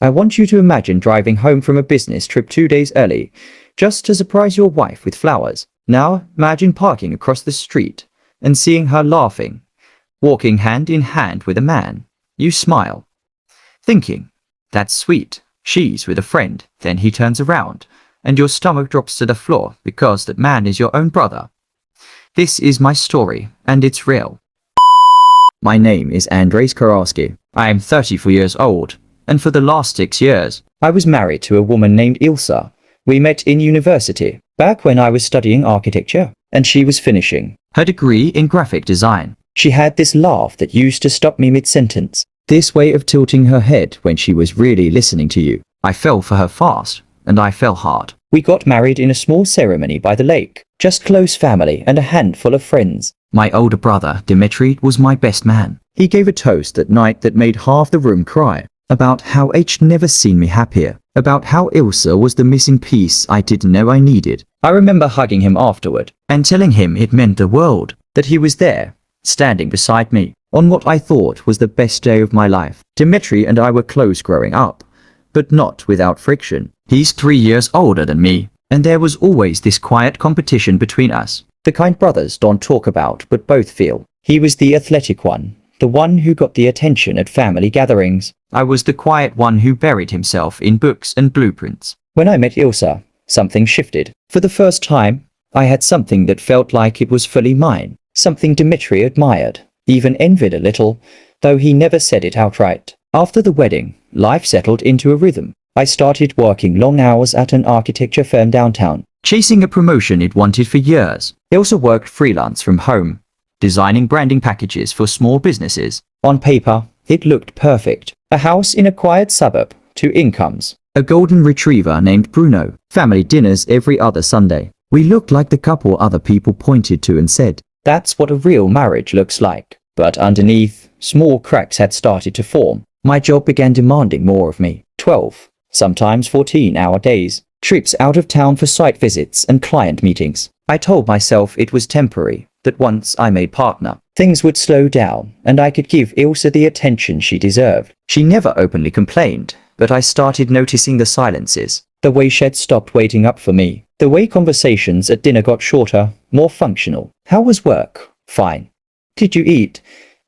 I want you to imagine driving home from a business trip 2 days early, just to surprise your wife with flowers. Now, imagine parking across the street and seeing her laughing, walking hand in hand with a man. You smile, thinking, that's sweet, she's with a friend. Then he turns around, and your stomach drops to the floor because that man is your own brother. This is my story, and it's real. My name is Andrzej Karalski. I am 34 years old, and for the last 6 years, I was married to a woman named Ilsa. We met in university, back when I was studying architecture, and she was finishing her degree in graphic design. She had this laugh that used to stop me mid-sentence, this way of tilting her head when she was really listening to you. I fell for her fast, and I fell hard. We got married in a small ceremony by the lake, just close family and a handful of friends. My older brother, Dimitri, was my best man. He gave a toast that night that made half the room cry, about how H never seen me happier, about how Ilsa was the missing piece I didn't know I needed. I remember hugging him afterward, and telling him it meant the world, that he was there, standing beside me, on what I thought was the best day of my life. Dimitri and I were close growing up, but not without friction. He's 3 years older than me, and there was always this quiet competition between us. The kind brothers don't talk about but both feel. He was the athletic one, the one who got the attention at family gatherings. I was the quiet one who buried himself in books and blueprints. When I met Ilsa, something shifted. For the first time, I had something that felt like it was fully mine, something Dimitri admired, even envied a little, though he never said it outright. After the wedding, life settled into a rhythm. I started working long hours at an architecture firm downtown, chasing a promotion it wanted for years. Ilsa worked freelance from home, designing branding packages for small businesses. On paper, it looked perfect. A house in a quiet suburb, 2 incomes, a golden retriever named Bruno, family dinners every other Sunday. We looked like the couple other people pointed to and said, that's what a real marriage looks like. But underneath, small cracks had started to form. My job began demanding more of me. 12, sometimes 14-hour days, trips out of town for site visits and client meetings. I told myself it was temporary, that once I made partner, things would slow down and I could give Ilsa the attention she deserved. She never openly complained, but I started noticing the silences, the way she'd stopped waiting up for me, the way conversations at dinner got shorter, more functional. How was work? Fine. Did you eat?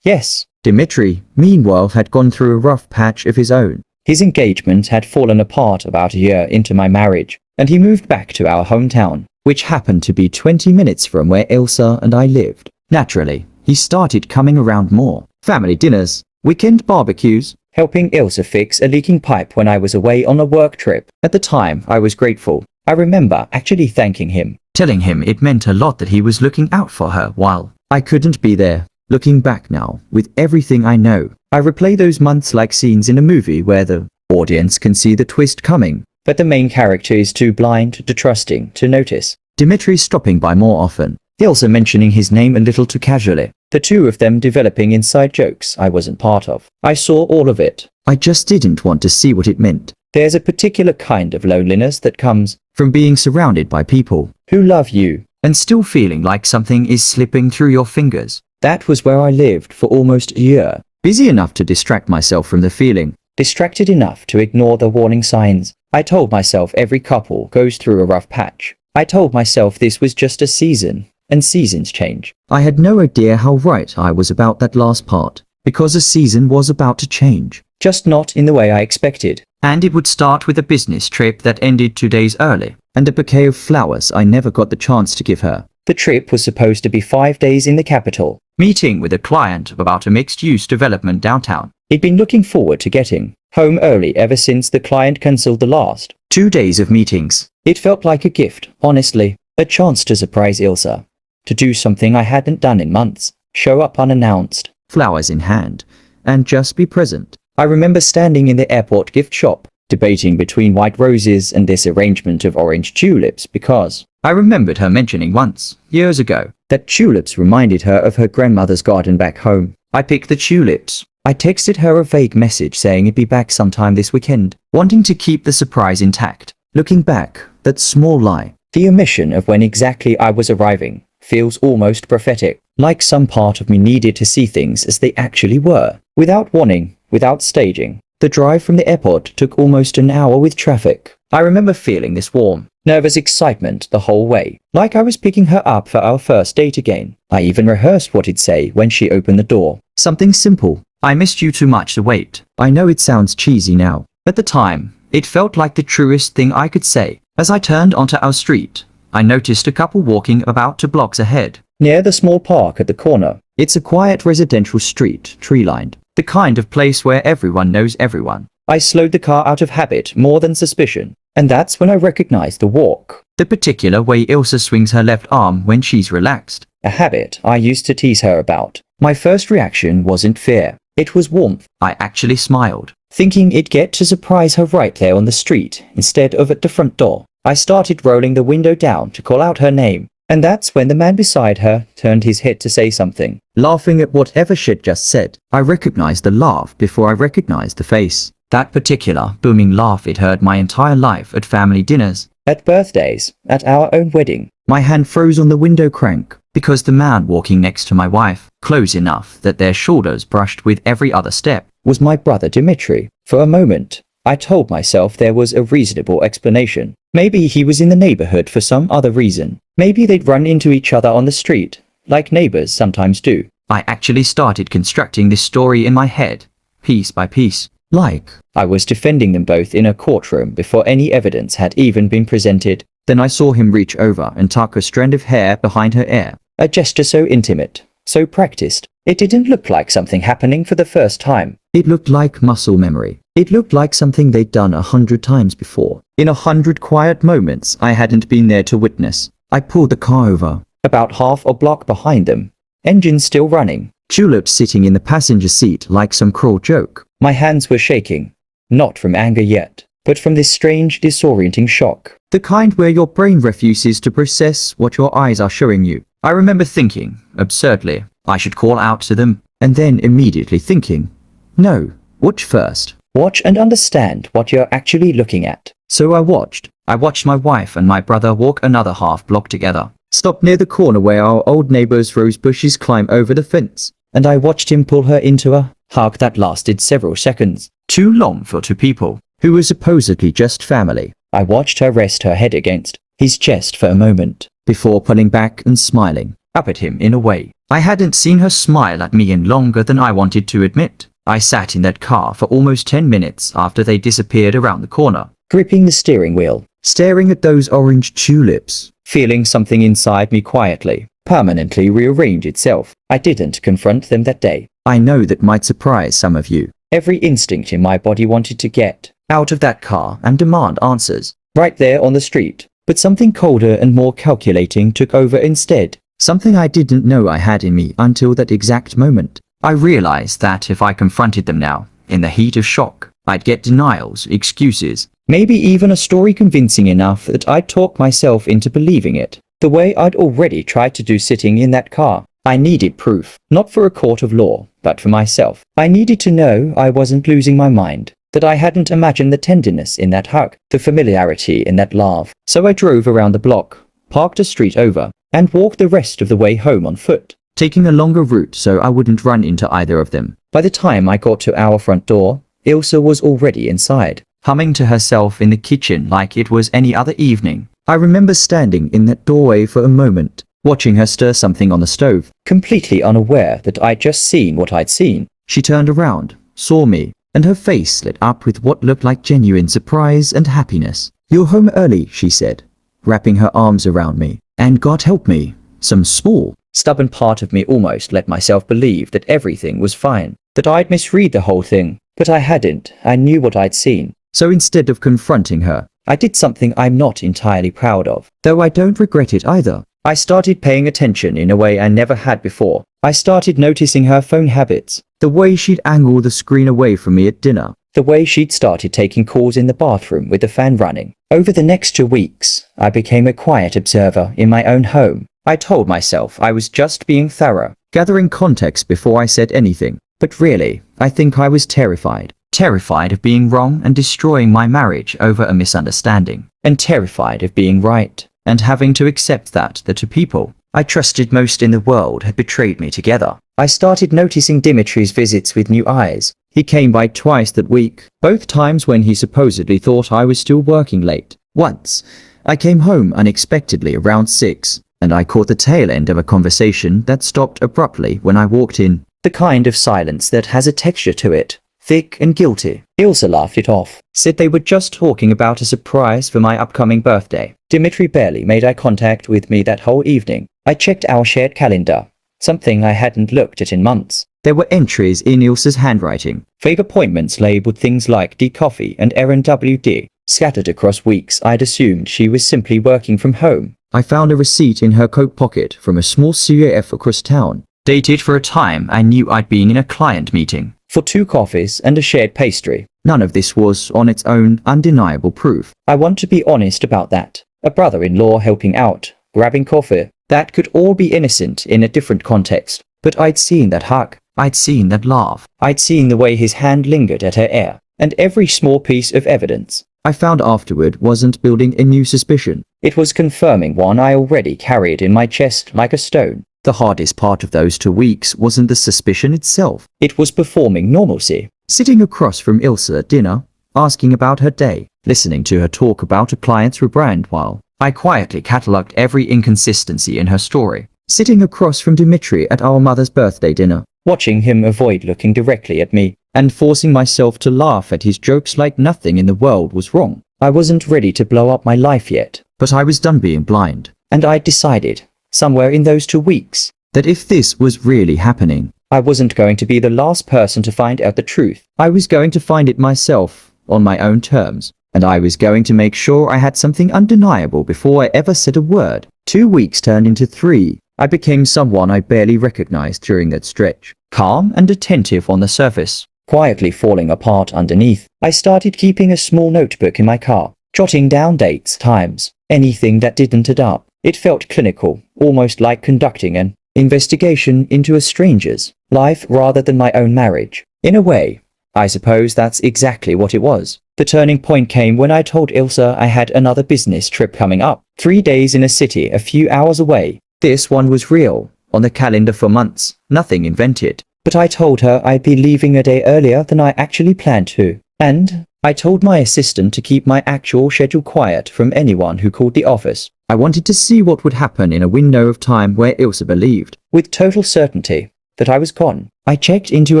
Yes. Dimitri, meanwhile, had gone through a rough patch of his own. His engagement had fallen apart about a year into my marriage, and he moved back to our hometown, which happened to be 20 minutes from where Ilsa and I lived. Naturally, he started coming around more. Family dinners, weekend barbecues, helping Ilsa fix a leaking pipe when I was away on a work trip. At the time, I was grateful. I remember actually thanking him, telling him it meant a lot that he was looking out for her while I couldn't be there. Looking back now, with everything I know, I replay those months like scenes in a movie where the audience can see the twist coming, but the main character is too blind to trusting to notice. Dimitri stopping by more often, Ilsa mentioning his name a little too casually, the two of them developing inside jokes I wasn't part of. I saw all of it. I just didn't want to see what it meant. There's a particular kind of loneliness that comes from being surrounded by people who love you and still feeling like something is slipping through your fingers. That was where I lived for almost a year, busy enough to distract myself from the feeling, distracted enough to ignore the warning signs. I told myself every couple goes through a rough patch. I told myself this was just a season, and seasons change. I had no idea how right I was about that last part, because a season was about to change, just not in the way I expected. And it would start with a business trip that ended 2 days early, and a bouquet of flowers I never got the chance to give her. The trip was supposed to be 5 days in the capital, meeting with a client about a mixed-use development downtown. He'd been looking forward to getting home early ever since the client cancelled the last 2 days of meetings. It felt like a gift, honestly, a chance to surprise Ilsa, to do something I hadn't done in months, show up unannounced, flowers in hand, and just be present. I remember standing in the airport gift shop, debating between white roses and this arrangement of orange tulips because I remembered her mentioning once, years ago, that tulips reminded her of her grandmother's garden back home. I picked the tulips. I texted her a vague message saying it'd be back sometime this weekend, wanting to keep the surprise intact. Looking back, that small lie, the omission of when exactly I was arriving, feels almost prophetic, like some part of me needed to see things as they actually were, without warning, without staging. The drive from the airport took almost an hour with traffic. I remember feeling this warm, nervous excitement the whole way, like I was picking her up for our first date again. I even rehearsed what he'd say when she opened the door. Something simple. I missed you too much to wait. I know it sounds cheesy now. At the time, it felt like the truest thing I could say. As I turned onto our street, I noticed a couple walking about 2 blocks ahead, near the small park at the corner. It's a quiet residential street, tree-lined. The kind of place where everyone knows everyone. I slowed the car out of habit more than suspicion, and that's when I recognized the walk. The particular way Ilsa swings her left arm when she's relaxed. A habit I used to tease her about. My first reaction wasn't fear. It was warmth. I actually smiled, thinking it'd get to surprise her right there on the street instead of at the front door. I started rolling the window down to call out her name, and that's when the man beside her turned his head to say something, laughing at whatever she'd just said. I recognized the laugh before I recognized the face. That particular booming laugh I'd heard my entire life at family dinners, at birthdays, at our own wedding. My hand froze on the window crank, because the man walking next to my wife, close enough that their shoulders brushed with every other step, was my brother Dimitri. For a moment, I told myself there was a reasonable explanation. Maybe he was in the neighborhood for some other reason. Maybe they'd run into each other on the street, like neighbors sometimes do. I actually started constructing this story in my head, piece by piece. Like I was defending them both in a courtroom before any evidence had even been presented. Then I saw him reach over and tuck a strand of hair behind her ear. A gesture so intimate, so practiced. It didn't look like something happening for the first time. It looked like muscle memory. It looked like something they'd done 100 times before. In 100 quiet moments I hadn't been there to witness. I pulled the car over, about half a block behind them. Engine still running. Tulips sitting in the passenger seat like some cruel joke. My hands were shaking. Not from anger yet, but from this strange, disorienting shock. The kind where your brain refuses to process what your eyes are showing you. I remember thinking, absurdly, I should call out to them, and then immediately thinking, no, watch first. Watch and understand what you're actually looking at. So I watched. I watched my wife and my brother walk another half block together, stop near the corner where our old neighbor's rose bushes climb over the fence, and I watched him pull her into a hug that lasted several seconds. Too long for 2 people, who were supposedly just family. I watched her rest her head against his chest for a moment, before pulling back and smiling up at him in a way I hadn't seen her smile at me in longer than I wanted to admit. I sat in that car for almost 10 minutes after they disappeared around the corner, gripping the steering wheel, staring at those orange tulips, feeling something inside me quietly, permanently rearrange itself. I didn't confront them that day. I know that might surprise some of you. Every instinct in my body wanted to get out of that car and demand answers, right there on the street. But something colder and more calculating took over instead. Something I didn't know I had in me until that exact moment. I realized that if I confronted them now, in the heat of shock, I'd get denials, excuses, maybe even a story convincing enough that I'd talk myself into believing it, the way I'd already tried to do sitting in that car. I needed proof, not for a court of law, but for myself. I needed to know I wasn't losing my mind, that I hadn't imagined the tenderness in that hug, the familiarity in that laugh. So I drove around the block, parked a street over, and walked the rest of the way home on foot, taking a longer route so I wouldn't run into either of them. By the time I got to our front door, Ilsa was already inside, humming to herself in the kitchen like it was any other evening. I remember standing in that doorway for a moment, watching her stir something on the stove, completely unaware that I'd just seen what I'd seen. She turned around, saw me, and her face lit up with what looked like genuine surprise and happiness. "You're home early," she said, wrapping her arms around me. "And God help me, some small, stubborn part of me almost let myself believe that everything was fine, that I'd misread the whole thing. But I hadn't. I knew what I'd seen. So instead of confronting her, I did something I'm not entirely proud of, though I don't regret it either. I started paying attention in a way I never had before. I started noticing her phone habits, the way she'd angle the screen away from me at dinner, the way she'd started taking calls in the bathroom with the fan running. Over the next 2 weeks, I became a quiet observer in my own home. I told myself I was just being thorough, gathering context before I said anything. But really, I think I was terrified. Terrified of being wrong and destroying my marriage over a misunderstanding. And terrified of being right, and having to accept that the 2 people I trusted most in the world had betrayed me together. I started noticing Dimitri's visits with new eyes. He came by twice that week, both times when he supposedly thought I was still working late. Once, I came home unexpectedly around 6, and I caught the tail end of a conversation that stopped abruptly when I walked in. The kind of silence that has a texture to it, thick and guilty. Ilsa laughed it off, said they were just talking about a surprise for my upcoming birthday. Dimitri barely made eye contact with me that whole evening. I checked our shared calendar, something I hadn't looked at in months. There were entries in Ilsa's handwriting, vague appointments labeled things like D-Coffee and Errand WD, scattered across weeks. I'd assumed she was simply working from home. I found a receipt in her coat pocket from a small CAF across town, dated for a time I knew I'd been in a client meeting, for 2 coffees and a shared pastry. None of this was, on its own, undeniable proof. I want to be honest about that. A brother-in-law helping out, grabbing coffee. That could all be innocent in a different context. But I'd seen that hug. I'd seen that laugh. I'd seen the way his hand lingered at her ear. And every small piece of evidence I found afterward wasn't building a new suspicion. It was confirming one I already carried in my chest like a stone. The hardest part of those 2 weeks wasn't the suspicion itself. It was performing normalcy. Sitting across from Ilsa at dinner, asking about her day, listening to her talk about a client's rebrand while I quietly catalogued every inconsistency in her story. Sitting across from Dimitri at our mother's birthday dinner, watching him avoid looking directly at me, and forcing myself to laugh at his jokes like nothing in the world was wrong. I wasn't ready to blow up my life yet, but I was done being blind. And I decided, somewhere in those 2 weeks, that if this was really happening, I wasn't going to be the last person to find out the truth. I was going to find it myself, on my own terms. And I was going to make sure I had something undeniable before I ever said a word. 2 weeks turned into 3. I became someone I barely recognized during that stretch. Calm and attentive on the surface, quietly falling apart underneath. I started keeping a small notebook in my car, jotting down dates, times, anything that didn't add up. It felt clinical, almost like conducting an investigation into a stranger's life rather than my own marriage. In a way, I suppose that's exactly what it was. The turning point came when I told Ilsa I had another business trip coming up. 3 days in a city a few hours away. This one was real, on the calendar for months, nothing invented. But I told her I'd be leaving a day earlier than I actually planned to. And I told my assistant to keep my actual schedule quiet from anyone who called the office. I wanted to see what would happen in a window of time where Ilsa believed, with total certainty, that I was gone. I checked into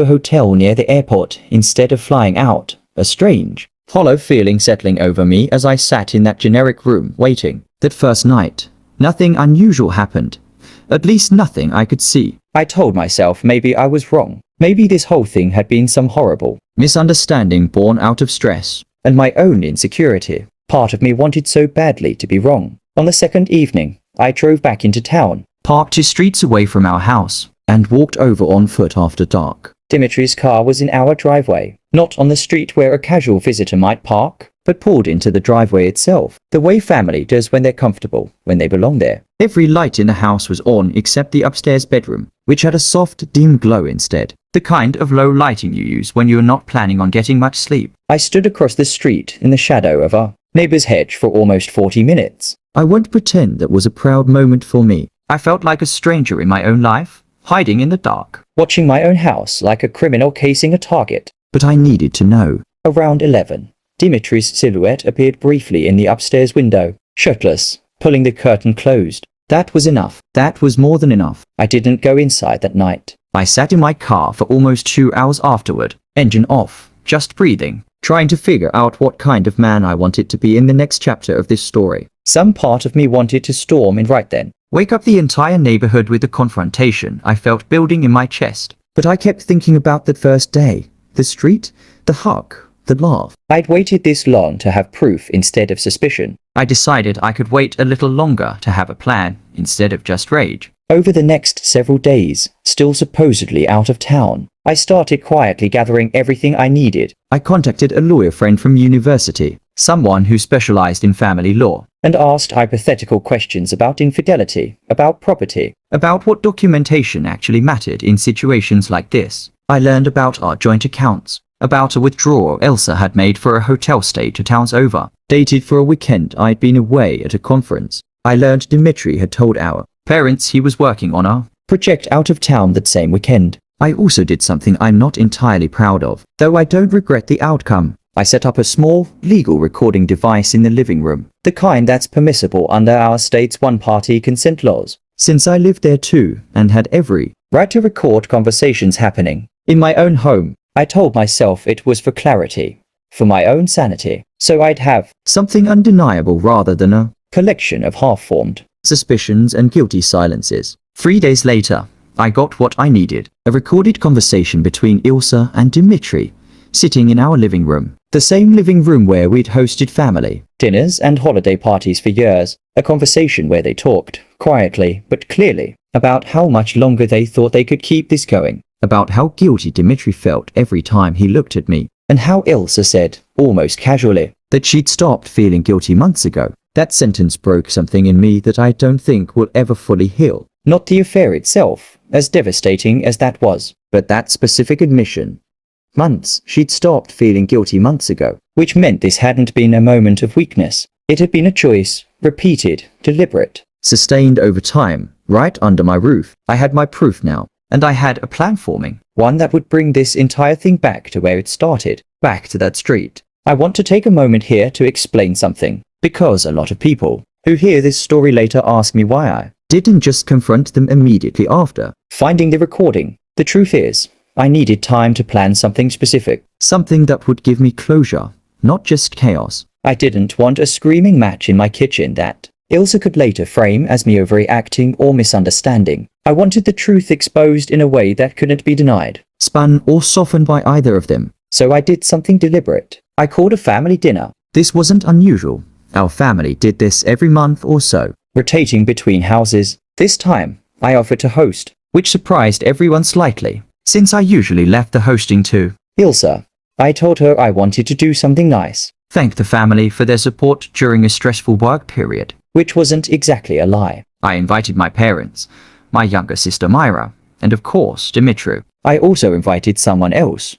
a hotel near the airport instead of flying out. A strange, hollow feeling settling over me as I sat in that generic room waiting. That first night, nothing unusual happened. At least nothing I could see. I told myself maybe I was wrong. Maybe this whole thing had been some horrible misunderstanding born out of stress and my own insecurity. Part of me wanted so badly to be wrong. On the second evening, I drove back into town, parked 2 streets away from our house, and walked over on foot after dark. Dimitri's car was in our driveway, not on the street where a casual visitor might park, but pulled into the driveway itself, the way family does when they're comfortable, when they belong there. Every light in the house was on except the upstairs bedroom, which had a soft, dim glow instead. The kind of low lighting you use when you're not planning on getting much sleep. I stood across the street in the shadow of our neighbor's hedge for almost 40 minutes. I won't pretend that was a proud moment for me. I felt like a stranger in my own life, hiding in the dark, watching my own house like a criminal casing a target. But I needed to know. Around 11, Dimitri's silhouette appeared briefly in the upstairs window, shirtless, pulling the curtain closed. That was enough. That was more than enough. I didn't go inside that night. I sat in my car for almost 2 hours afterward, engine off, just breathing, trying to figure out what kind of man I wanted to be in the next chapter of this story. Some part of me wanted to storm in right then, wake up the entire neighborhood with the confrontation I felt building in my chest. But I kept thinking about that first day, the street, the hug, the laugh. I'd waited this long to have proof instead of suspicion. I decided I could wait a little longer to have a plan instead of just rage. Over the next several days, still supposedly out of town, I started quietly gathering everything I needed. I contacted a lawyer friend from university, someone who specialized in family law, and asked hypothetical questions about infidelity, about property, about what documentation actually mattered in situations like this. I learned about our joint accounts, about a withdrawal Elsa had made for a hotel stay 2 towns over, dated for a weekend I'd been away at a conference. I learned Dimitri had told our parents he was working on a project out of town that same weekend. I also did something I'm not entirely proud of, though I don't regret the outcome. I set up a small, legal recording device in the living room, the kind that's permissible under our state's one-party consent laws. Since I lived there too, and had every right to record conversations happening in my own home, I told myself it was for clarity, for my own sanity, so I'd have something undeniable rather than a collection of half-formed suspicions and guilty silences. 3 days later, I got what I needed, a recorded conversation between Ilsa and Dmitri, sitting in our living room, the same living room where we'd hosted family dinners and holiday parties for years, a conversation where they talked, quietly but clearly, about how much longer they thought they could keep this going, about how guilty Dmitri felt every time he looked at me, and how Ilsa said, almost casually, that she'd stopped feeling guilty months ago. That sentence broke something in me that I don't think will ever fully heal. Not the affair itself, as devastating as that was, but that specific admission. Months. She'd stopped feeling guilty months ago, which meant this hadn't been a moment of weakness. It had been a choice, repeated, deliberate, sustained over time, right under my roof. I had my proof now, and I had a plan forming, one that would bring this entire thing back to where it started, back to that street. I want to take a moment here to explain something, because a lot of people who hear this story later ask me why I didn't just confront them immediately after finding the recording. The truth is, I needed time to plan something specific, something that would give me closure, not just chaos. I didn't want a screaming match in my kitchen that Ilsa could later frame as me overreacting or misunderstanding. I wanted the truth exposed in a way that couldn't be denied, spun or softened by either of them. So I did something deliberate. I called a family dinner. This wasn't unusual. Our family did this every month or so, rotating between houses. This time, I offered to host, which surprised everyone slightly, since I usually left the hosting to Ilsa. I told her I wanted to do something nice, thank the family for their support during a stressful work period, which wasn't exactly a lie. I invited my parents, my younger sister Myra, and of course Dimitri. I also invited someone else,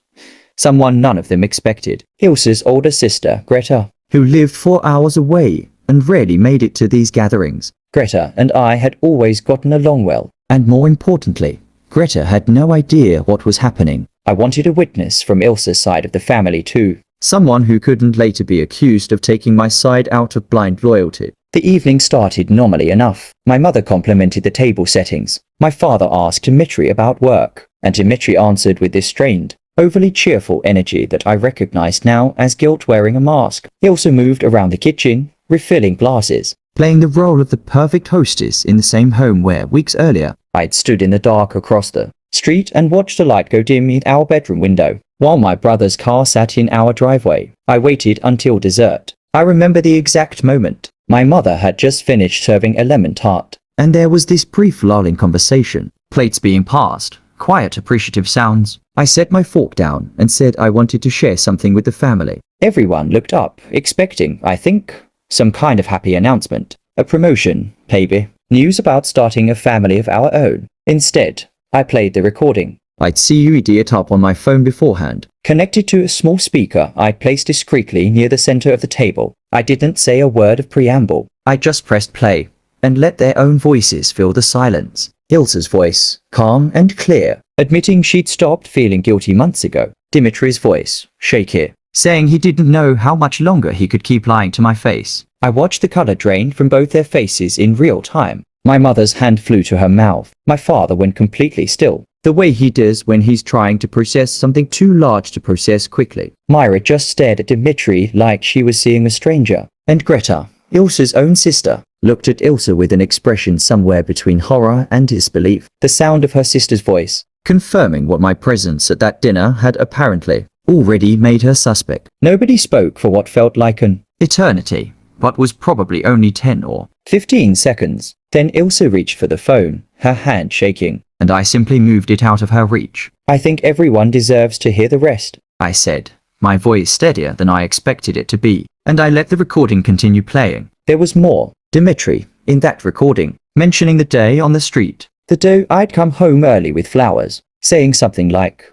someone none of them expected, Ilsa's older sister Greta, who lived 4 hours away and rarely made it to these gatherings. Greta and I had always gotten along well, and more importantly, Greta had no idea what was happening. I wanted a witness from Ilsa's side of the family too, someone who couldn't later be accused of taking my side out of blind loyalty. The evening started normally enough. My mother complimented the table settings. My father asked Dmitri about work, and Dmitri answered with this strained, overly cheerful energy that I recognized now as guilt wearing a mask. Ilsa moved around the kitchen, refilling glasses, playing the role of the perfect hostess in the same home where, weeks earlier, I'd stood in the dark across the street and watched the light go dim in our bedroom window, while my brother's car sat in our driveway. I waited until dessert. I remember the exact moment. My mother had just finished serving a lemon tart, and there was this brief lull in conversation, plates being passed, quiet appreciative sounds. I set my fork down and said I wanted to share something with the family. Everyone looked up, expecting, I think, some kind of happy announcement. A promotion, maybe. News about starting a family of our own. Instead, I played the recording. I'd CUED it up on my phone beforehand, connected to a small speaker I'd placed discreetly near the center of the table. I didn't say a word of preamble. I just pressed play, and let their own voices fill the silence. Ilsa's voice, calm and clear, admitting she'd stopped feeling guilty months ago. Dimitri's voice, shaky, saying he didn't know how much longer he could keep lying to my face. I watched the color drain from both their faces in real time. My mother's hand flew to her mouth. My father went completely still, the way he does when he's trying to process something too large to process quickly. Myra just stared at Dmitri like she was seeing a stranger. And Greta, Ilsa's own sister, looked at Ilsa with an expression somewhere between horror and disbelief. The sound of her sister's voice, confirming what my presence at that dinner had apparently already made her suspect. Nobody spoke for what felt like an eternity, but was probably only 10 or 15 seconds. Then Ilsa reached for the phone, her hand shaking, and I simply moved it out of her reach. I think everyone deserves to hear the rest, I said, my voice steadier than I expected it to be, and I let the recording continue playing. There was more. Dmitri, in that recording, mentioning the day on the street, the day I'd come home early with flowers, saying something like,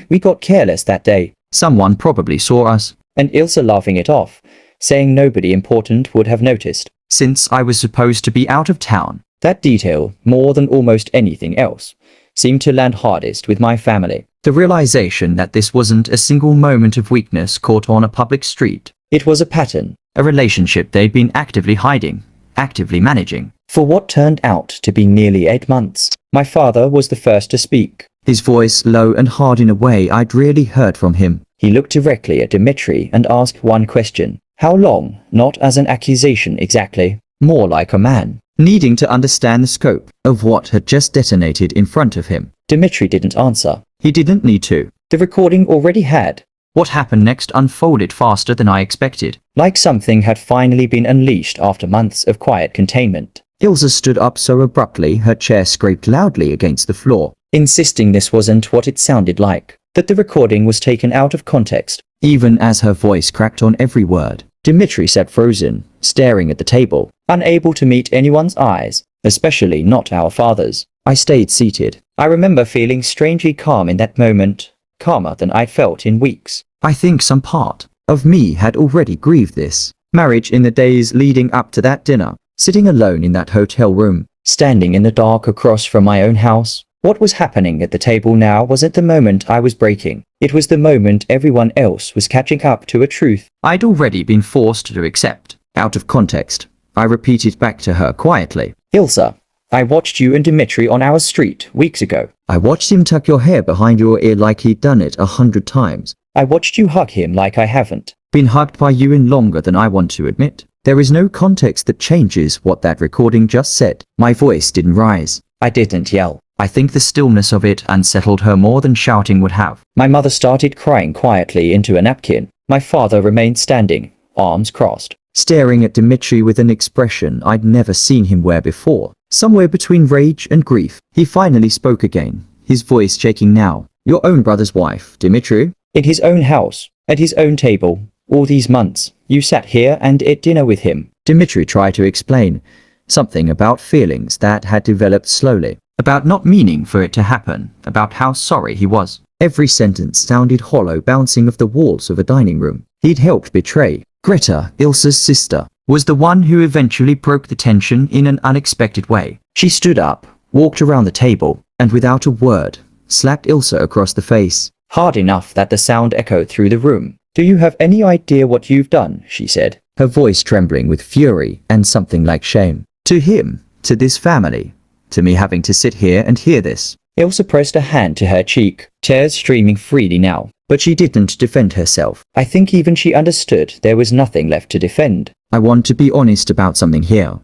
"We got careless that day. Someone probably saw us," and Ilsa laughing it off, saying nobody important would have noticed, since I was supposed to be out of town. That detail, more than almost anything else, seemed to land hardest with my family. The realization that this wasn't a single moment of weakness caught on a public street. It was a pattern, a relationship they'd been actively hiding, actively managing, for what turned out to be nearly 8 months. My father was the first to speak, his voice low and hard in a way I'd rarely heard from him. He looked directly at Dmitri and asked one question. How long? Not as an accusation exactly, more like a man, needing to understand the scope of what had just detonated in front of him. Dmitri didn't answer. He didn't need to. The recording already had. What happened next unfolded faster than I expected, like something had finally been unleashed after months of quiet containment. Ilse stood up so abruptly her chair scraped loudly against the floor, insisting this wasn't what it sounded like, that the recording was taken out of context. Even as her voice cracked on every word, Dmitri sat frozen, staring at the table, unable to meet anyone's eyes, especially not our father's. I stayed seated. I remember feeling strangely calm in that moment, calmer than I'd felt in weeks. I think some part of me had already grieved this marriage in the days leading up to that dinner, sitting alone in that hotel room, standing in the dark across from my own house. What was happening at the table now wasn't the moment I was breaking. It was the moment everyone else was catching up to a truth I'd already been forced to accept. Out of context, I repeated back to her quietly. Ilse, I watched you and Dmitri on our street weeks ago. I watched him tuck your hair behind your ear like he'd done it 100 times. I watched you hug him like I haven't been hugged by you in longer than I want to admit. There is no context that changes what that recording just said. My voice didn't rise. I didn't yell. I think the stillness of it unsettled her more than shouting would have. My mother started crying quietly into a napkin. My father remained standing, arms crossed, staring at Dmitri with an expression I'd never seen him wear before. Somewhere between rage and grief, he finally spoke again, his voice shaking now. Your own brother's wife, Dmitri? In his own house, at his own table, all these months, you sat here and ate dinner with him. Dmitri tried to explain something about feelings that had developed slowly, about not meaning for it to happen, about how sorry he was. Every sentence sounded hollow, bouncing off the walls of a dining room. He'd helped betray. Greta, Ilse's sister, was the one who eventually broke the tension in an unexpected way. She stood up, walked around the table, and without a word, slapped Ilse across the face, hard enough that the sound echoed through the room. Do you have any idea what you've done? She said, her voice trembling with fury and something like shame. To him, to this family, to me having to sit here and hear this. Ilse pressed a hand to her cheek, tears streaming freely now. But she didn't defend herself. I think even she understood there was nothing left to defend. I want to be honest about something here,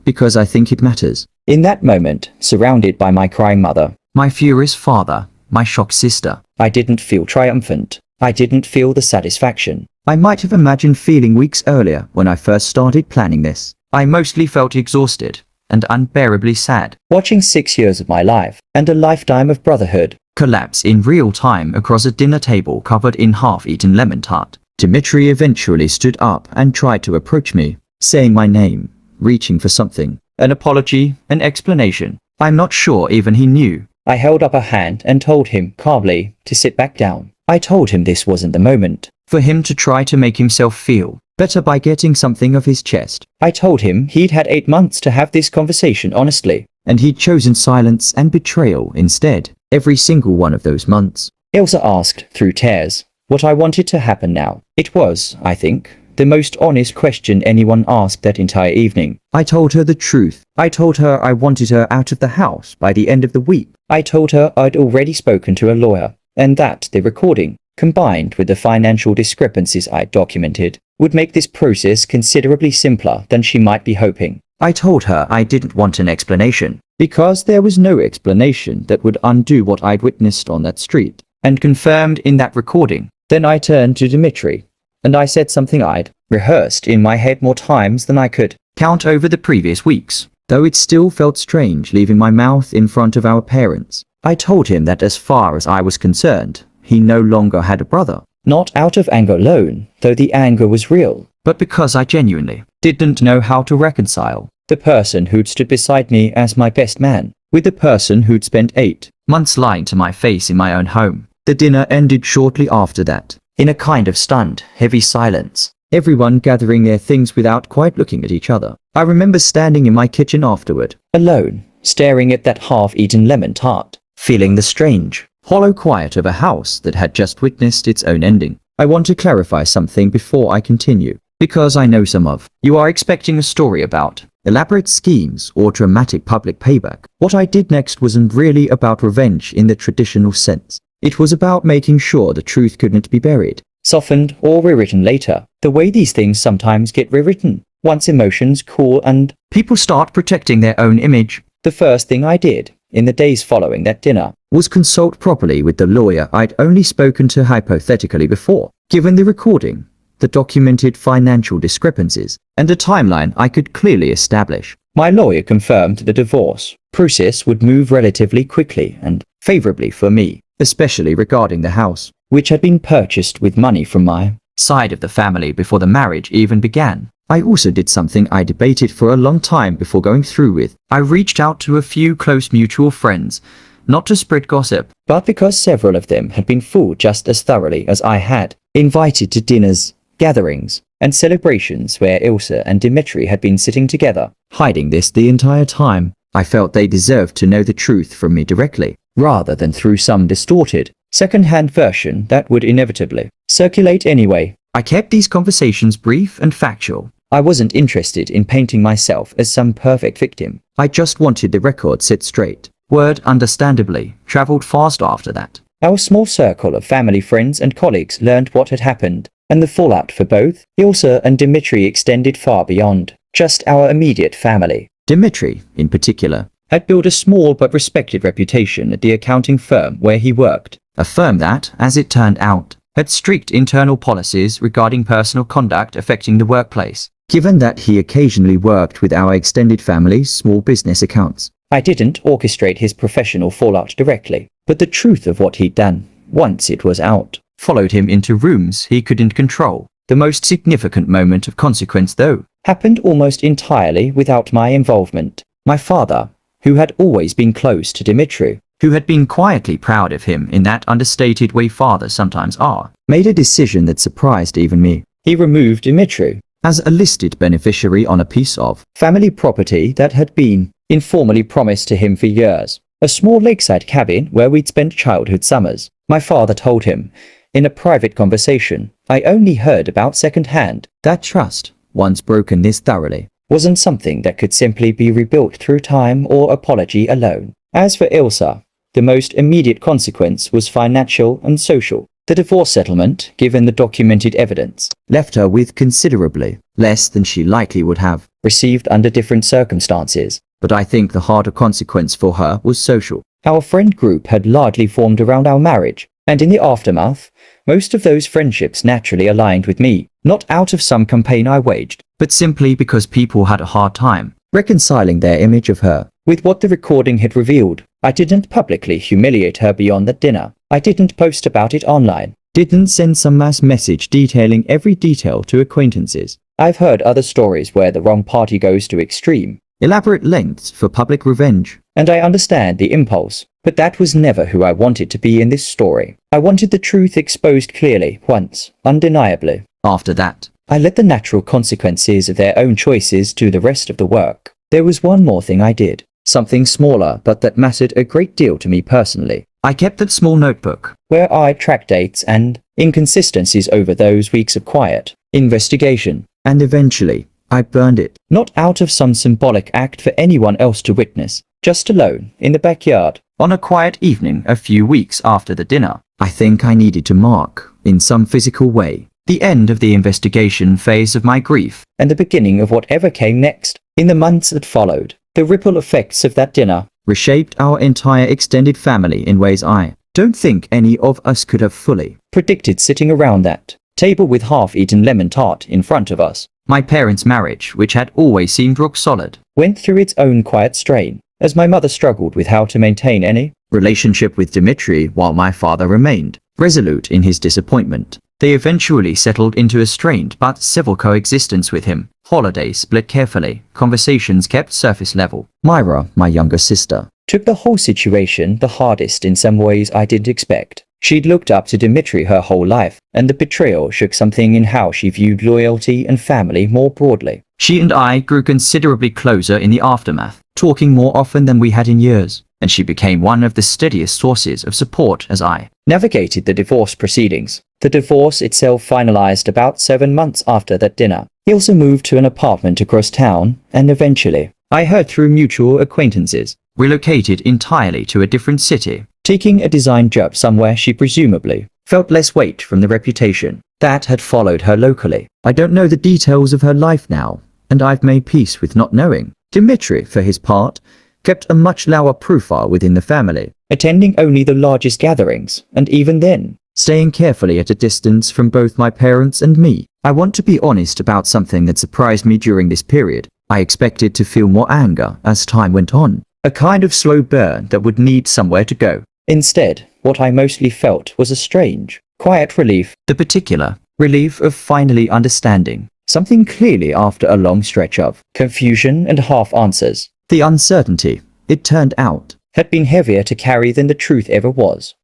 because I think it matters. In that moment, surrounded by my crying mother, my furious father, my shocked sister, I didn't feel triumphant. I didn't feel the satisfaction I might have imagined feeling weeks earlier when I first started planning this. I mostly felt exhausted and unbearably sad, watching 6 years of my life and a lifetime of brotherhood collapse in real time across a dinner table covered in half-eaten lemon tart. Dmitri eventually stood up and tried to approach me, saying my name, reaching for something, an apology, an explanation. I'm not sure even he knew. I held up a hand and told him calmly to sit back down. I told him this wasn't the moment for him to try to make himself feel better by getting something off his chest. I told him he'd had 8 months to have this conversation honestly, and he'd chosen silence and betrayal instead. Every single one of those months. Ilse asked, through tears, what I wanted to happen now. It was, I think, the most honest question anyone asked that entire evening. I told her the truth. I told her I wanted her out of the house by the end of the week. I told her I'd already spoken to a lawyer, and that the recording, combined with the financial discrepancies I'd documented, would make this process considerably simpler than she might be hoping. I told her I didn't want an explanation, because there was no explanation that would undo what I'd witnessed on that street, and confirmed in that recording. Then I turned to Dmitri, and I said something I'd rehearsed in my head more times than I could count over the previous weeks, though it still felt strange leaving my mouth in front of our parents. I told him that as far as I was concerned, he no longer had a brother. Not out of anger alone, though the anger was real, but because I genuinely didn't know how to reconcile the person who'd stood beside me as my best man with the person who'd spent 8 months lying to my face in my own home. The dinner ended shortly after that, in a kind of stunned, heavy silence. everyone gathering their things without quite looking at each other. I remember standing in my kitchen afterward, alone, staring at that half-eaten lemon tart, feeling the strange, hollow quiet of a house that had just witnessed its own ending. I want to clarify something before I continue, because I know some of you are expecting a story about elaborate schemes or dramatic public payback. What I did next wasn't really about revenge in the traditional sense. It was about making sure the truth couldn't be buried, softened, or rewritten later, the way these things sometimes get rewritten, once emotions cool and people start protecting their own image. The first thing I did, in the days following that dinner, was consult properly with the lawyer I'd only spoken to hypothetically before. Given the recording, the documented financial discrepancies, and a timeline I could clearly establish, my lawyer confirmed the divorce process would move relatively quickly and favorably for me, especially regarding the house, which had been purchased with money from my side of the family before the marriage even began. I also did something I debated for a long time before going through with. I reached out to a few close mutual friends, not to spread gossip, but because several of them had been fooled just as thoroughly as I had, invited to dinners, gatherings, and celebrations where Ilsa and Dimitri had been sitting together, hiding this the entire time. I felt they deserved to know the truth from me directly, rather than through some distorted, second-hand version that would inevitably circulate anyway. I kept these conversations brief and factual. I wasn't interested in painting myself as some perfect victim. I just wanted the record set straight. Word, understandably, traveled fast after that. Our small circle of family friends and colleagues learned what had happened, and the fallout for both Ilsa and Dimitri extended far beyond just our immediate family. Dimitri, in particular, had built a small but respected reputation at the accounting firm where he worked, a firm that, as it turned out, had strict internal policies regarding personal conduct affecting the workplace. Given that he occasionally worked with our extended family's small business accounts, I didn't orchestrate his professional fallout directly, but the truth of what he'd done, once it was out, followed him into rooms he couldn't control. The most significant moment of consequence, though, happened almost entirely without my involvement. My father, who had always been close to Dimitri, who had been quietly proud of him in that understated way fathers sometimes are, made a decision that surprised even me. He removed Dimitri as a listed beneficiary on a piece of family property that had been informally promised to him for years, a small lakeside cabin where we'd spent childhood summers. My father told him, in a private conversation I only heard about secondhand, that trust, once broken this thoroughly, wasn't something that could simply be rebuilt through time or apology alone. As for Ilsa, the most immediate consequence was financial and social. The divorce settlement, given the documented evidence, left her with considerably less than she likely would have received under different circumstances. But I think the harder consequence for her was social. Our friend group had largely formed around our marriage, and in the aftermath, most of those friendships naturally aligned with me, not out of some campaign I waged, but simply because people had a hard time reconciling their image of her with what the recording had revealed. I didn't publicly humiliate her beyond that dinner. I didn't post about it online. Didn't send some mass message detailing every detail to acquaintances. I've heard other stories where the wrong party goes to extreme, elaborate lengths for public revenge, and I understand the impulse, but that was never who I wanted to be in this story. I wanted the truth exposed clearly, once, undeniably. After that, I let the natural consequences of their own choices do the rest of the work. There was one more thing I did, something smaller but that mattered a great deal to me personally. I kept that small notebook, where I tracked dates and inconsistencies over those weeks of quiet investigation, and eventually, I burned it. Not out of some symbolic act for anyone else to witness, just alone, in the backyard, on a quiet evening a few weeks after the dinner. I think I needed to mark, in some physical way, the end of the investigation phase of my grief, and the beginning of whatever came next. In the months that followed, the ripple effects of that dinner reshaped our entire extended family in ways I don't think any of us could have fully predicted. Sitting around that table with half-eaten lemon tart in front of us, my parents' marriage, which had always seemed rock solid, went through its own quiet strain, as my mother struggled with how to maintain any relationship with Dimitri while my father remained resolute in his disappointment. They eventually settled into a strained but civil coexistence with him. Holidays split carefully, conversations kept surface level. Myra, my younger sister, took the whole situation the hardest in some ways I didn't expect. She'd looked up to Dmitry her whole life, and the betrayal shook something in how she viewed loyalty and family more broadly. She and I grew considerably closer in the aftermath, talking more often than we had in years, and she became one of the steadiest sources of support as I navigated the divorce proceedings. The divorce itself finalized about 7 months after that dinner. Ilse moved to an apartment across town, and eventually, I heard through mutual acquaintances, relocated entirely to a different city, taking a design job somewhere she presumably felt less weight from the reputation that had followed her locally. I don't know the details of her life now, and I've made peace with not knowing. Dmitry, for his part, kept a much lower profile within the family, attending only the largest gatherings, and even then, staying carefully at a distance from both my parents and me. I want to be honest about something that surprised me during this period. I expected to feel more anger as time went on, a kind of slow burn that would need somewhere to go. Instead, what I mostly felt was a strange, quiet relief, the particular relief of finally understanding something clearly after a long stretch of confusion and half answers. The uncertainty, it turned out, had been heavier to carry than the truth ever was.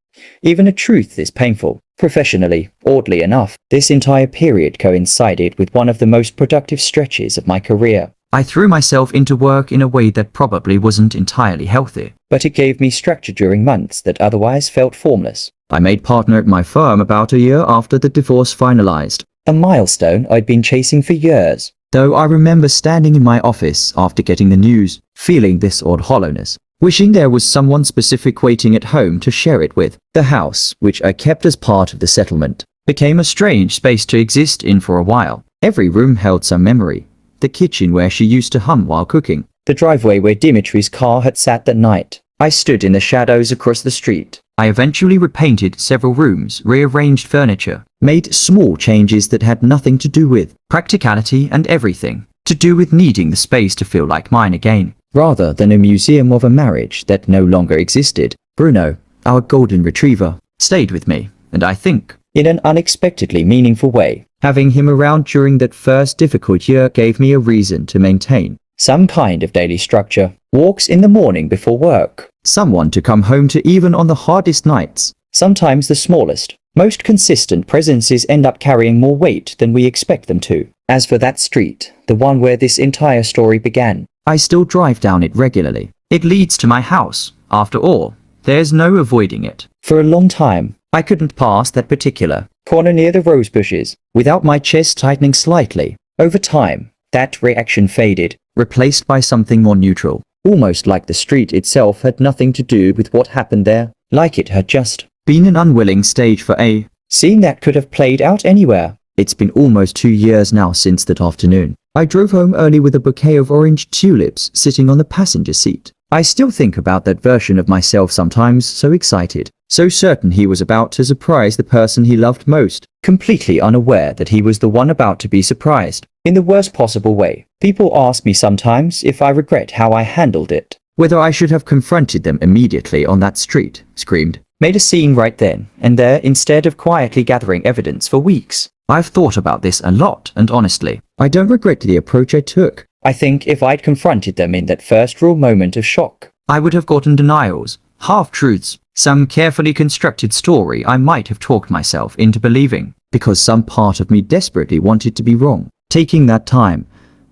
Even a truth this painful. Professionally, oddly enough, this entire period coincided with one of the most productive stretches of my career. I threw myself into work in a way that probably wasn't entirely healthy, but it gave me structure during months that otherwise felt formless. I made partner at my firm about a year after the divorce finalized, a milestone I'd been chasing for years. Though I remember standing in my office after getting the news, feeling this odd hollowness, wishing there was someone specific waiting at home to share it with. The house, which I kept as part of the settlement, became a strange space to exist in for a while. Every room held some memory. The kitchen where she used to hum while cooking, the driveway where Dimitri's car had sat that night. I stood in the shadows across the street. I eventually repainted several rooms, rearranged furniture, made small changes that had nothing to do with practicality and everything to do with needing the space to feel like mine again, rather than a museum of a marriage that no longer existed. Bruno, our golden retriever, stayed with me, and I think, in an unexpectedly meaningful way, having him around during that first difficult year gave me a reason to maintain some kind of daily structure. Walks in the morning before work, someone to come home to even on the hardest nights. Sometimes the smallest, most consistent presences end up carrying more weight than we expect them to. As for that street, the one where this entire story began, I still drive down it regularly. It leads to my house. After all, there's no avoiding it. For a long time, I couldn't pass that particular corner near the rose bushes without my chest tightening slightly. Over time, that reaction faded, replaced by something more neutral. Almost like the street itself had nothing to do with what happened there, like it had just been an unwilling stage for a scene that could have played out anywhere. It's been almost 2 years now since that afternoon. I drove home early with a bouquet of orange tulips sitting on the passenger seat. I still think about that version of myself sometimes, so excited, so certain he was about to surprise the person he loved most, completely unaware that he was the one about to be surprised, in the worst possible way. People ask me sometimes if I regret how I handled it, whether I should have confronted them immediately on that street, screamed, made a scene right then and there instead of quietly gathering evidence for weeks. I've thought about this a lot, and honestly, I don't regret the approach I took. I think if I'd confronted them in that first raw moment of shock, I would have gotten denials, half-truths, some carefully constructed story I might have talked myself into believing, because some part of me desperately wanted to be wrong. Taking that time,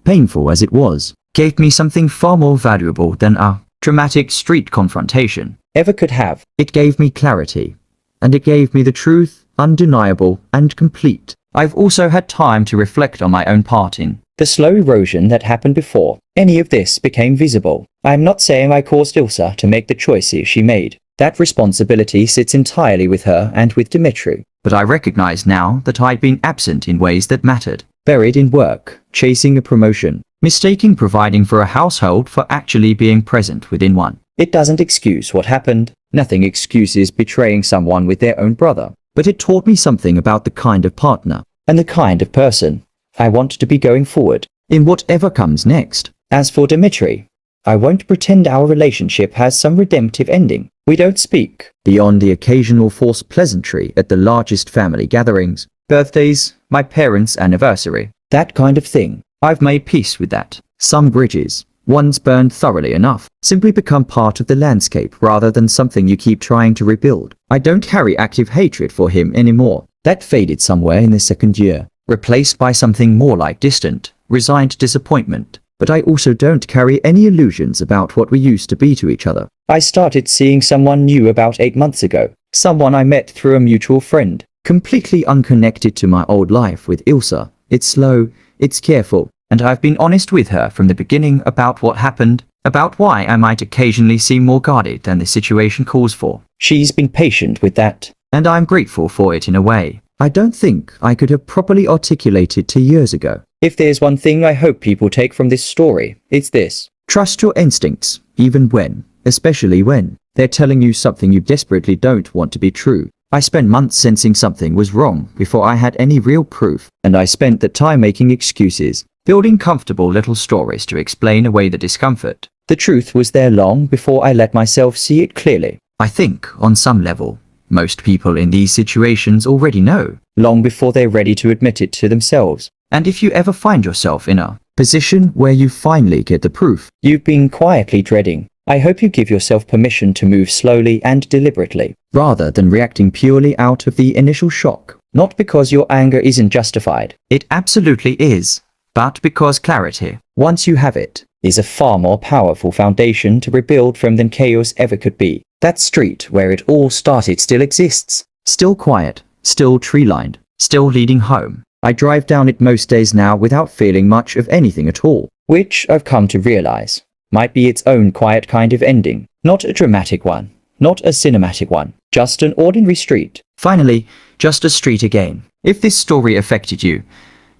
painful as it was, gave me something far more valuable than a dramatic street confrontation ever could have. It gave me clarity, and it gave me the truth, undeniable and complete. I've also had time to reflect on my own part in the slow erosion that happened before any of this became visible. I am not saying I caused Ilse to make the choices she made. That responsibility sits entirely with her and with Dmitry. But I recognize now that I'd been absent in ways that mattered. Buried in work, chasing a promotion, mistaking providing for a household for actually being present within one. It doesn't excuse what happened. Nothing excuses betraying someone with their own brother. But it taught me something about the kind of partner and the kind of person I want to be going forward, in whatever comes next. As for Dmitry, I won't pretend our relationship has some redemptive ending. We don't speak beyond the occasional forced pleasantry at the largest family gatherings, birthdays, my parents' anniversary, that kind of thing. I've made peace with that. Some bridges, once burned thoroughly enough, simply become part of the landscape rather than something you keep trying to rebuild. I don't carry active hatred for him anymore. That faded somewhere in the second year, replaced by something more like distant, resigned disappointment. But I also don't carry any illusions about what we used to be to each other. I started seeing someone new about 8 months ago, someone I met through a mutual friend, completely unconnected to my old life with Ilsa. It's slow, it's careful, and I've been honest with her from the beginning about what happened, about why I might occasionally seem more guarded than the situation calls for. She's been patient with that, and I'm grateful for it in a way I don't think I could have properly articulated 2 years ago. If there's one thing I hope people take from this story, it's this. Trust your instincts, even when, especially when, they're telling you something you desperately don't want to be true. I spent months sensing something was wrong before I had any real proof, and I spent that time making excuses, building comfortable little stories to explain away the discomfort. The truth was there long before I let myself see it clearly. I think, on some level, most people in these situations already know, long before they're ready to admit it to themselves. And if you ever find yourself in a position where you finally get the proof you've been quietly dreading, I hope you give yourself permission to move slowly and deliberately, rather than reacting purely out of the initial shock. Not because your anger isn't justified, it absolutely is, but because clarity, once you have it, is a far more powerful foundation to rebuild from than chaos ever could be. That street where it all started still exists, still quiet, still tree-lined, still leading home. I drive down it most days now without feeling much of anything at all, which I've come to realize might be its own quiet kind of ending. Not a dramatic one, not a cinematic one, just an ordinary street. Finally, just a street again. If this story affected you,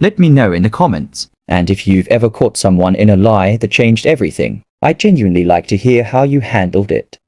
let me know in the comments. And if you've ever caught someone in a lie that changed everything, I'd genuinely like to hear how you handled it.